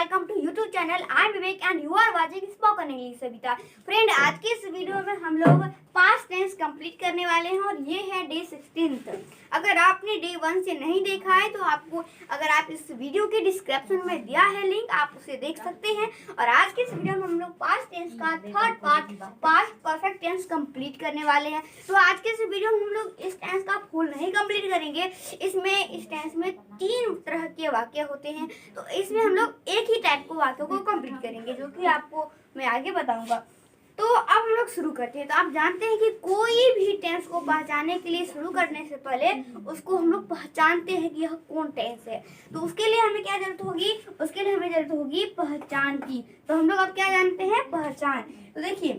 Welcome to YouTube channel. I am Vivek and you are watching spoken English Savita. Friend, आज के इस video में हम लोग पास्ट टेंस कंप्लीट करने वाले हैं और ये है डे 16। अगर आपने डे 1 से नहीं देखा है तो आपको, अगर आप इस वीडियो के डिस्क्रिप्शन में दिया है लिंक, आप उसे देख सकते हैं। और आज के इस वीडियो में हम लोग पास्ट टेंस का third part, past perfect tense complete करने वाले हैं। तो आज के इस वीडियो में हम लोग इस टेंस का फुल नहीं कंप्लीट करेंगे। इस टेंस में 3 तरह के वाक्य होते हैं, तो इसमें हम लोग एक ही टाइप को वाक्यों को कंप्लीट करेंगे, जो कि आपको मैं आगे बताऊंगा। तो अब हम लोग शुरू करते हैं। तो आप जानते हैं कि कोई भी टेंस को पहचानने के लिए शुरू करने से पहले उसको हम लोग पहचानते हैं कि यह कौन टेंस है। तो उसके लिए हमें क्या जरूरत होगी? उसके लिए हमें जरूरत होगी पहचान की। तो हम लोग अब क्या जानते हैं? पहचान। तो देखिए,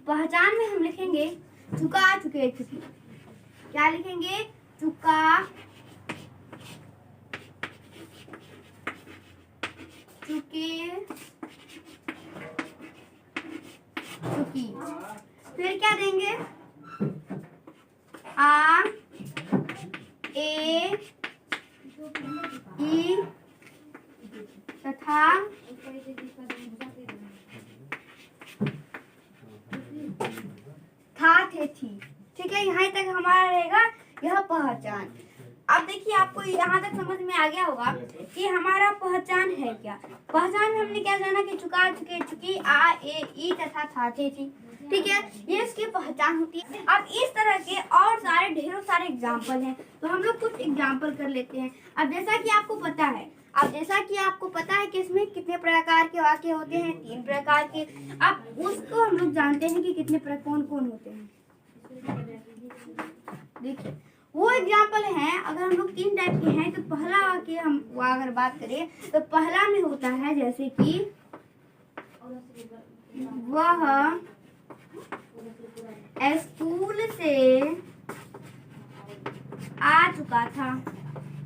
पहचान में हम लिखेंगे चुका, चुके, चुकी। क्या लिखेंगे? चुका, चुके, चुकी। फिर क्या देंगे? आ, ए, ई तथा था, थे, थी। ठीक है, यहाँ तक हमारा रहेगा यह पहचान। अब देखिए, आपको यहाँ तक समझ में आ गया होगा कि हमारा पहचान है क्या। पहचान में हमने क्या जाना कि चुका, चुके, चुकी, आ, ए, ई तथा था, थे, थी। ठीक है, ये इसकी पहचान होती है। अब इस तरह के और सारे ढेरों सारे एग्जाम्पल हैं, तो हम लोग कुछ एग्जाम्पल कर लेते हैं। अब जैसा कि आपको पता है कि इसमें कितने प्रकार के वाक्य होते हैं? 3 प्रकार के। अब उसको हम लोग जानते हैं कि कितने कौन कौन होते हैं। देखिए, वो एग्जाम्पल हैं। अगर हम लोग 3 टाइप के हैं, तो पहला वाक्य हम अगर बात करें तो पहला में होता है जैसे कि वह स्कूल से आ चुका था।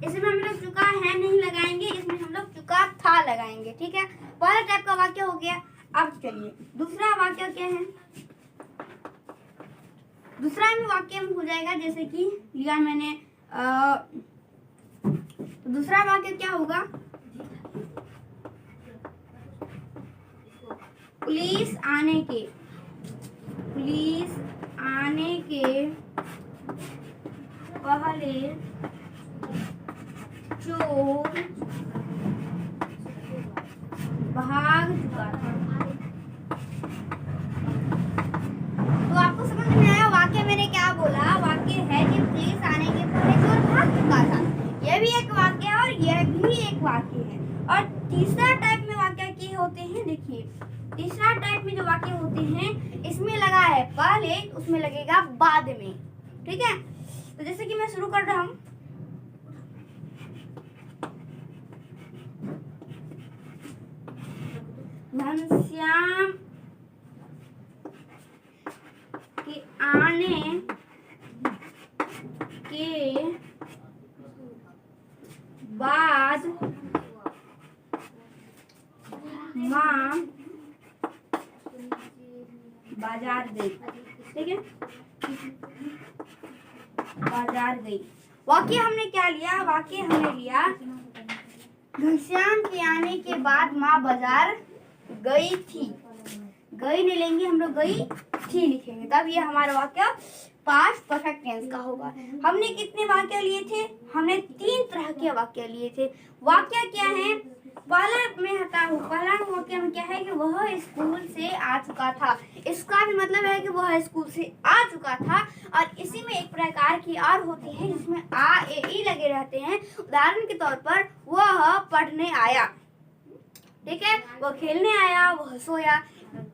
इसमें हम लोग चुका है नहीं लगाएंगे, इसमें हम लोग चुका था लगाएंगे। ठीक है, पहला टाइप का वाक्य हो गया। अब चलिए, दूसरा वाक्य क्या है? दूसरा में वाक्य हो जाएगा जैसे कि लिया मैंने दूसरा वाक्य क्या होगा? पुलिस आने के पहले चोर भाग चुका था। तो आपको समझ में आया वाक्य मैंने क्या बोला? वाक्य है कि पुलिस आने के पहले चोर भाग चुका था। यह भी एक वाक्य है और यह भी एक वाक्य है। और तीसरा टाइप में वाक्य क्या होते हैं? देखिए, तीसरा टाइप में जो वाक्य होते हैं, इसमें लगा है पहले, उसमें लगेगा बाद में। ठीक है, तो जैसे कि मैं शुरू कर रहा हूं। घनश्याम के आने के बाद माँ बाजार गई। ठीक है, बाजार गई। वाक्य हमने क्या लिया? वाक्य हमने लिया घनश्याम के आने के बाद माँ बाजार गई थी। गई नहीं लेंगे हम लोग, गई थी लिखेंगे, तब ये हमारा वाक्य पास्ट परफेक्ट टेंस का होगा। हमने कितने वाक्य लिए थे? हमने 3 तरह के वाक्य लिए थे। वाक्य क्या है? पहला वाक्य में क्या है कि वह स्कूल से आ चुका था। इसका भी मतलब है कि वह स्कूल से आ चुका था। और इसी में एक प्रकार की और होती है जिसमें आ, ए, ई लगे रहते हैं। उदाहरण के तौर पर वह पढ़ने आया। ठीक है, वह खेलने आया, वह सोया।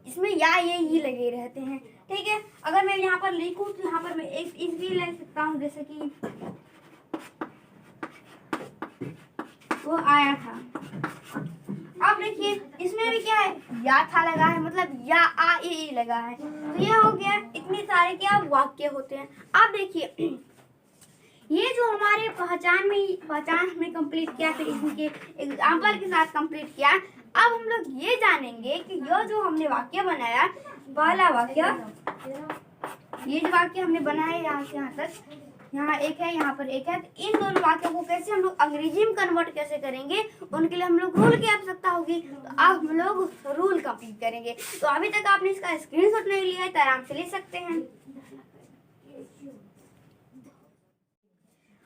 इसमें या, ये, ही लगे रहते हैं। ठीक है, अगर मैं यहाँ पर लिखूं तो यहाँ पर मैं एक इस भी लिख सकता हूँ, जैसे कि वो आया था। अब देखिए, इसमें भी क्या है? या था लगा है, मतलब या, आ, ए लगा है। तो यह हो गया। इतने सारे क्या वाक्य होते हैं। अब देखिए, ये जो हमारे पहचान हमने कंप्लीट किया, फिर इसके एग्जाम्पल के साथ कंप्लीट किया। अब हम लोग ये जानेंगे कि यह जो हमने वाक्य बनाया, पहला वाक्य, ये जो वाक्य हमने बनाया यहाँ से यहाँ तक, यहाँ एक है, यहाँ पर एक है। तो इन दोनों वाक्यों को कैसे हम लोग अंग्रेजी में कन्वर्ट कैसे करेंगे, उनके लिए हम लोग रूल की आवश्यकता होगी। तो अब हम लोग रूल कंप्लीट करेंगे। तो अभी तक आपने इसका स्क्रीनशॉट नहीं लिया है तो आराम से ले सकते हैं।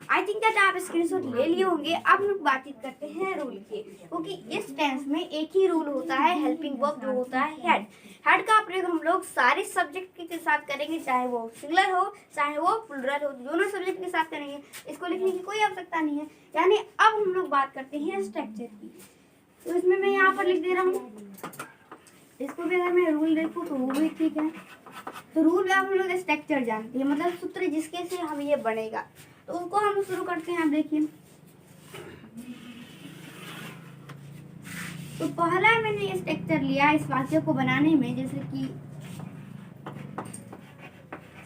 आई थिंक दैट आप स्क्रीनशॉट ले लिए होंगे। अब हम लोग बातचीत करते हैं रूल की, क्योंकि इस टेंस में एक ही रूल होता है, हेल्पिंग वर्ब, जो होता है हेड। हेड का प्रयोग हम लोग सारे सब्जेक्ट के साथ करेंगे, चाहे वो सिंगुलर हो चाहे वो प्लूरल हो, दोनों सब्जेक्ट के साथ करेंगे। इसको लिखने की कोई आवश्यकता नहीं है। यानी अब हम लोग बात करते हैं स्ट्रक्चर की। तो इसमें मैं यहाँ पर लिख दे रहा हूँ, इसको भी अगर मैं रूल देखूँ तो वो भी ठीक है। तो रूल में हम लोग स्ट्रक्चर जानते हैं, मतलब सूत्र जिसके से हम ये बनेगा। तो उसको हम शुरू करते हैं। आप देखिए, तो पहला मैंने स्ट्रक्चर लिया इस वाक्य को बनाने में, जैसे कि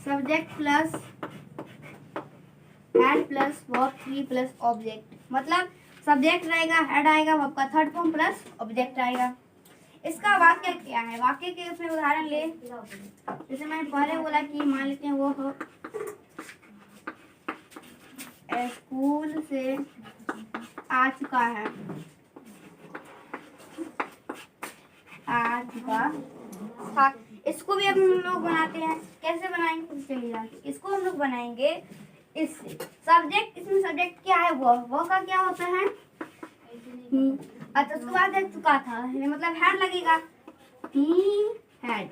subject plus head plus verb 3 plus object. मतलब सब्जेक्ट रहेगा, हेड आएगा, वर्ब का थर्ड फॉर्म प्लस ऑब्जेक्ट आएगा। इसका वाक्य क्या है, वाक्य के उसमें उदाहरण ले, जैसे मैंने पहले बोला कि मान लेते हैं वो हो स्कूल से आ चुका है, आ चुका था। इसको भी हम लोग बनाते हैं। कैसे बनाएंगे चलिए जानते। इसको हम लोग बनाएंगे इससे। सब्जेक्ट, इसमें सब्जेक्ट क्या है, वो का क्या होता है अच्छा। उसके बाद चुका था, मतलब हेड लगेगा, he had.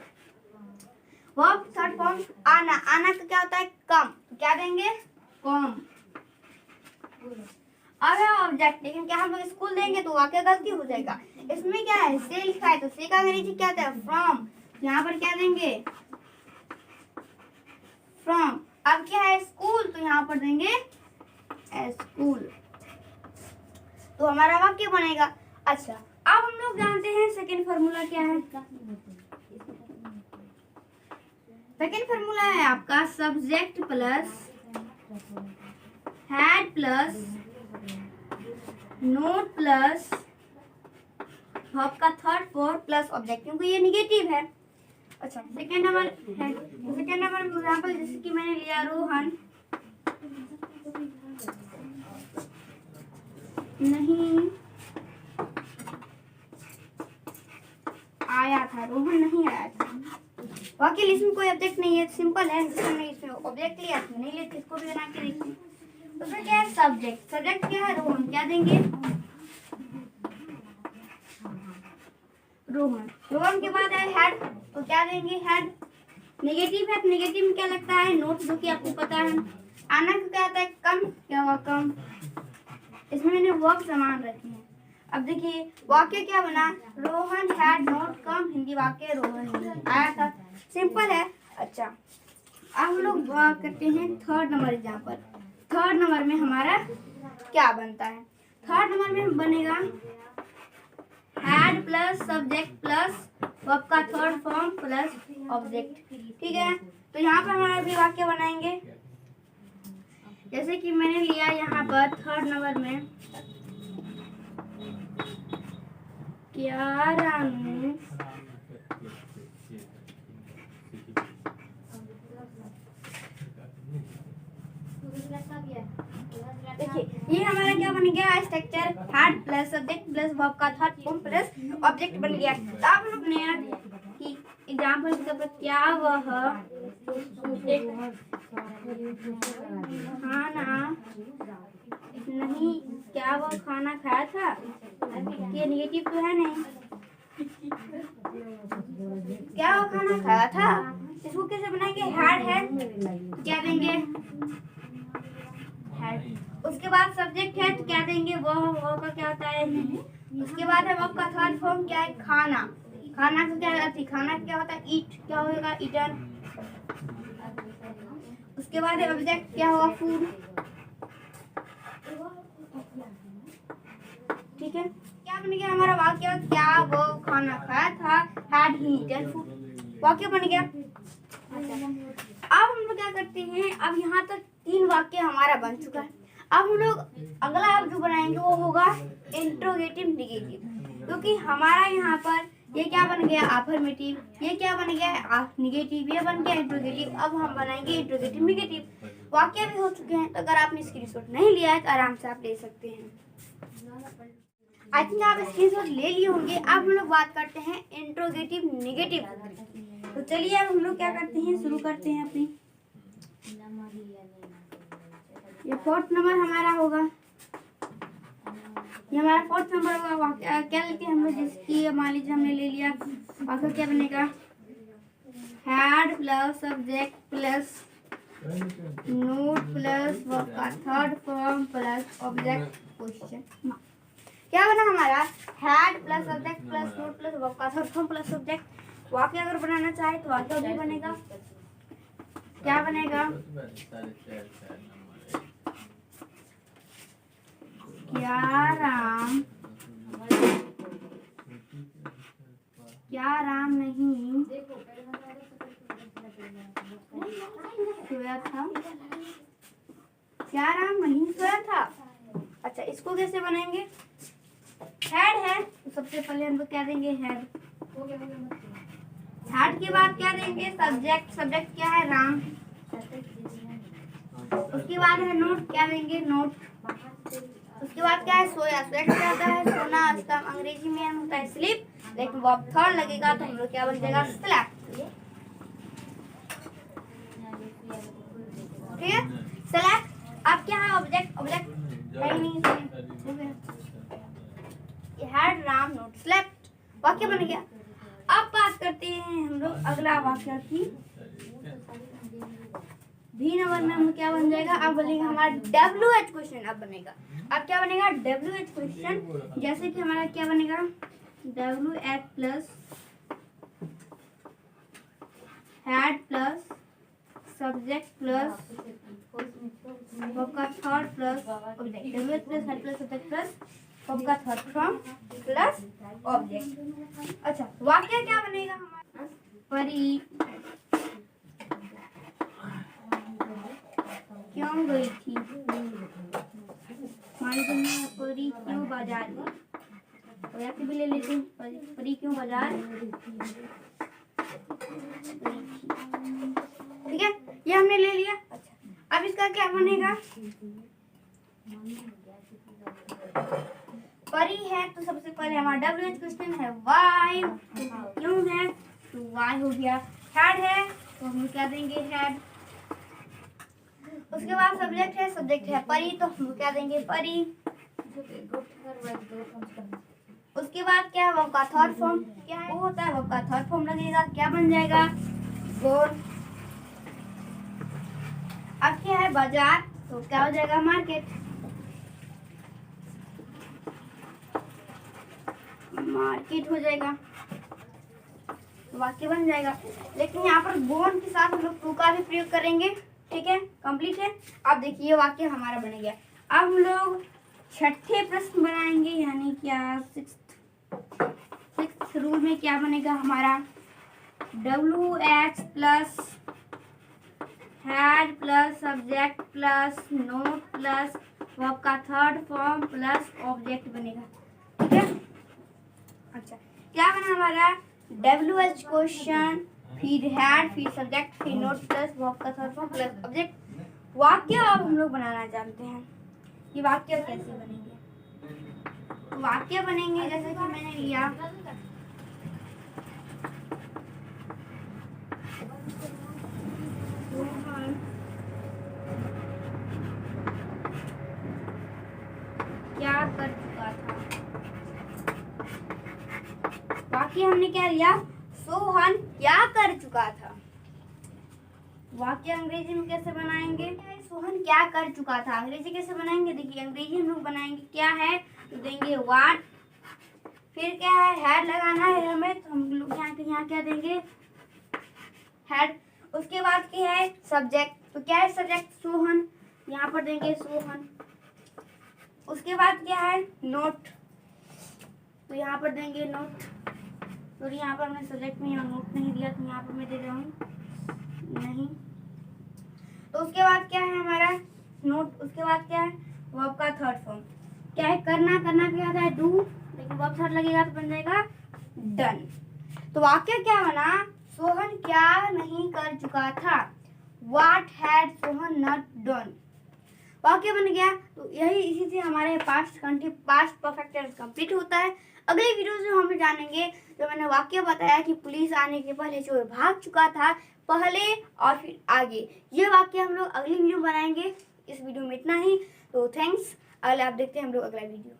Verb third form आना, आना का क्या होता है कम, तो क्या देंगे कम। अब है ऑब्जेक्ट, लेकिन क्या हम लोग स्कूल देंगे तो वाक्य गलती हो जाएगा। इसमें क्या है से लिखा है, तो से का अंग्रेजी क्या होता है फ्रॉम, यहाँ पर क्या देंगे फ्रॉम। अब क्या है स्कूल, तो यहाँ पर देंगे स्कूल, तो हमारा वाक्य बनेगा। अच्छा, अब हम लोग जानते हैं सेकंड फार्मूला क्या है। सेकंड फार्मूला है आपका subject plus head plus not plus verb का थर्ड फॉर्म प्लस ऑब्जेक्ट, क्योंकि ये निगेटिव है। अच्छा, सेकंड नंबर है, सेकंड नंबर एग्जांपल जैसे कि मैंने लिया रोहन नहीं आया था, रोहन नहीं आया था। वाक्य इसमें कोई ऑब्जेक्ट नहीं है, सिंपल है। इसमें ऑब्जेक्ट लिया तो नहीं लेते, इसको भी बना के देखते। तो फिर क्या है सब्जेक्ट, सब्जेक्ट क्या है रोहन, क्या देंगे रोहन। रोहन के बाद है हेड, तो क्या देंगे हेड। नेगेटिव है, नेगेटिव में क्या लगता है नोट, जो कि आपको पता है। आना का क्या आता है कम, क्या हुआ कम। इसमें मैंने वर्ब समान रखे हैं। अब देखिए वाक्य क्या बना, रोहन हैड नोट कम, हिंदी वाक्य रोहन नहीं आया था, सिंपल है। अच्छा, अब हम लोग बात करते हैं third number example. Third number में हमारा क्या बनता है, थर्ड नंबर में बनेगा had plus subject plus verb का थर्ड फॉर्म प्लस ऑब्जेक्ट। ठीक है, तो यहाँ पर हमारा भी वाक्य बनाएंगे। जैसे कि मैंने लिया यहाँ पर थर्ड नंबर में, क्या रानू देखिए ये हमारा क्या बन गया structure, head plus subject plus verb का थर्ड फॉर्म प्लस ऑब्जेक्ट बन गया। तो आप लोग नया कि एग्जांपल के तौर पर क्या वह खाना नहीं, क्या वह खाना खाया था, ये नेगेटिव तो है नहीं, क्या वो खाना खाया था। इसको कैसे बनाएंगे, हैड है, क्या देंगे हैड। उसके बाद सब्जेक्ट है तो क्या देंगे वो का क्या होता है। उसके बाद है वर्ब का थर्ड फॉर्म क्या है खाना, खाना का क्या होता है, खाना क्या होता है ईट, क्या होगा ईटन। उसके बाद है ऑब्जेक्ट क्या होगा फूड। ठीक है, क्या बन गया हमारा वाक्य, क्या वो खाना खाया था, हैड ही ईटन फूड, वाक्य बन गया। अब हम लोग क्या करते हैं, अब यहाँ तक 3 वाक्य हमारा बन चुका है। अब हम लोग अगला आप जो बनाएंगे वो होगा इंट्रोगेटिव निगेटिव, क्योंकि हमारा यहाँ पर ये क्या बन गया अफर्मेटिव, ये क्या बन गया निगेटिव, ये बन गया इंट्रोगेटिव। अब हम बनाएंगे इंट्रोगेटिव निगेटिव। वाक्य भी हो चुके हैं। तो अगर आपने स्क्रीनशॉट नहीं लिया है तो आराम से आप ले सकते हैं। आई थिंक आप स्क्रीनशॉट ले लिए होंगे। अब हम लोग बात करते हैं इंट्रोगेटिव नेगेटिव की। तो चलिए अब हम लोग क्या करते हैं, शुरू करते हैं अपनी। ये फोर्थ नंबर हमारा होगा, ये हमारा फोर्थ नंबर होगा। क्या लेते हैं हम लोग, जिसकी मान लीजिए हमने ले लिया, वाक्य क्या बनेगा, had plus subject plus not plus verb का third form plus object question. क्या बना हमारा, had plus subject plus not plus verb का थर्ड फॉर्म प्लस ऑब्जेक्ट। वाक्य अगर बनाना चाहे तो वाक्य भी बनेगा। क्या बनेगा, क्या राम नहीं सोया था, क्या राम नहीं सोया था। अच्छा, इसको कैसे बनाएंगे, हैड है तो सबसे पहले हम लोग क्या देंगे, हैड। हैड के बाद क्या देंगे, सब्जेक्ट। सब्जेक्ट क्या है, राम। उसके बाद है नोट, क्या देंगे, नोट। उसके बाद क्या है, सोया। सोया क्या होता है, सोना। इसका अंग्रेजी में होता है स्लीप, लेकिन वर्ब थर्ड लगेगा तो हम लोग क्या बन जाएगा, स्लैप। ठीक है, स्लैप। अब क्या है, ऑब्जेक्ट। ऑब्जेक्ट है ही नहीं, हैड राम नोट स्लेप्ट, वाक्य बन गया। अब बात करते हैं हम लोग अगला वाक्य की। भी नंबर में हम क्या बन जाएगा, अब बनेगा हमारा WH क्वेश्चन। अब बनेगा, अब क्या बनेगा, WH क्वेश्चन। जैसे कि हमारा क्या बनेगा, WH plus had plus subject plus verb का third plus object. WH plus had plus subject plus verb का थर्ड फॉर्म प्लस ऑब्जेक्ट। अच्छा, वाक्य क्या बनेगा हमारा, परी क्यों गई थी, परी क्यों बाजार गई। या भी ले लेते हैं, परी क्यों बाजार। ठीक है, ये हमने ले लिया। अच्छा, अब इसका क्या बनेगा, परी है तो सबसे पहले हमारा WH क्वेश्चन है वाई, क्यों है तो वाई हो गया। हैड है तो हम क्या देंगे, हैड। उसके बाद सब्जेक्ट है, सब्जेक्ट है परी तो हम क्या देंगे, परी। उसके बाद क्या है, वर्ब का थर्ड फॉर्म क्या है, वो होता है वर्ब का थर्ड फॉर्म लगेगा, क्या बन जाएगा, गोन। अब क्या है, बाजार तो क्या हो जाएगा, मार्केट। मार्केट हो जाएगा, वाक्य बन जाएगा। लेकिन यहाँ पर गोन के साथ हम लोग टू का भी प्रयोग करेंगे। ठीक है, कंप्लीट है। अब देखिए वाक्य हमारा बन गया। अब हम लोग छठे प्रश्न बनाएंगे, यानी क्या सिक्स्थ रूल में क्या बनेगा हमारा, WH plus had plus subject plus not plus verb का थर्ड फॉर्म प्लस ऑब्जेक्ट बनेगा। ठीक है, अच्छा क्या बना हमारा, WH क्वेश्चन, फिर हैड, फिर सब्जेक्ट, फिर नोट प्लस वर्ब का थर्ड फॉर्म प्लस ऑब्जेक्ट। वाक्य अब हम लोग बनाना जानते हैं कि वाक्य कैसे बनेंगे। वाक्य बनेंगे जैसे कि मैंने लिया, क्या कर चुका था। वाक्य हमने क्या लिया, सोहन क्या कर चुका था। वाक्य अंग्रेजी में कैसे बनाएंगे, सोहन क्या कर चुका था। अंग्रेजी कैसे बनाएंगे, देखिए अंग्रेजी हम लोग बनाएंगे क्या है, तो देंगे व्हाट, फिर क्या है, हैड लगाना है हमें तो हम लोग यहाँ क्या देंगे, हैड। उसके बाद क्या है, सब्जेक्ट, तो क्या है सब्जेक्ट, सोहन, यहाँ पर देंगे सोहन। उसके बाद क्या है, नोट, तो यहाँ पर देंगे नोट। तो यहाँ पर हमने सब्जेक्ट में यहाँ नोट नहीं दिया तो यहाँ पर मैं दे रहा हूँ नहीं। तो उसके बाद क्या है हमारा नोट। उसके बाद क्या है, वर्ब का थर्ड फॉर्म क्या है, करना। करना क्या होता है, डू, लेकिन वर्ब थर्ड लगेगा तो बन जाएगा डन। तो वाक्य क्या बना, सोहन क्या नहीं कर चुका था। What had Sohan not done. वाक्य बन गया। तो यही इसी से हमारे पास्ट परफेक्ट टेंस कंप्लीट होता है। अगली वीडियो में हम जानेंगे, जो मैंने वाक्य बताया कि पुलिस आने के पहले चोर भाग चुका था, पहले और फिर आगे, ये वाक्य हम लोग अगली वीडियो बनाएंगे। इस वीडियो में इतना ही। तो थैंक्स। अगले आप देखते हैं हम लोग अगला वीडियो।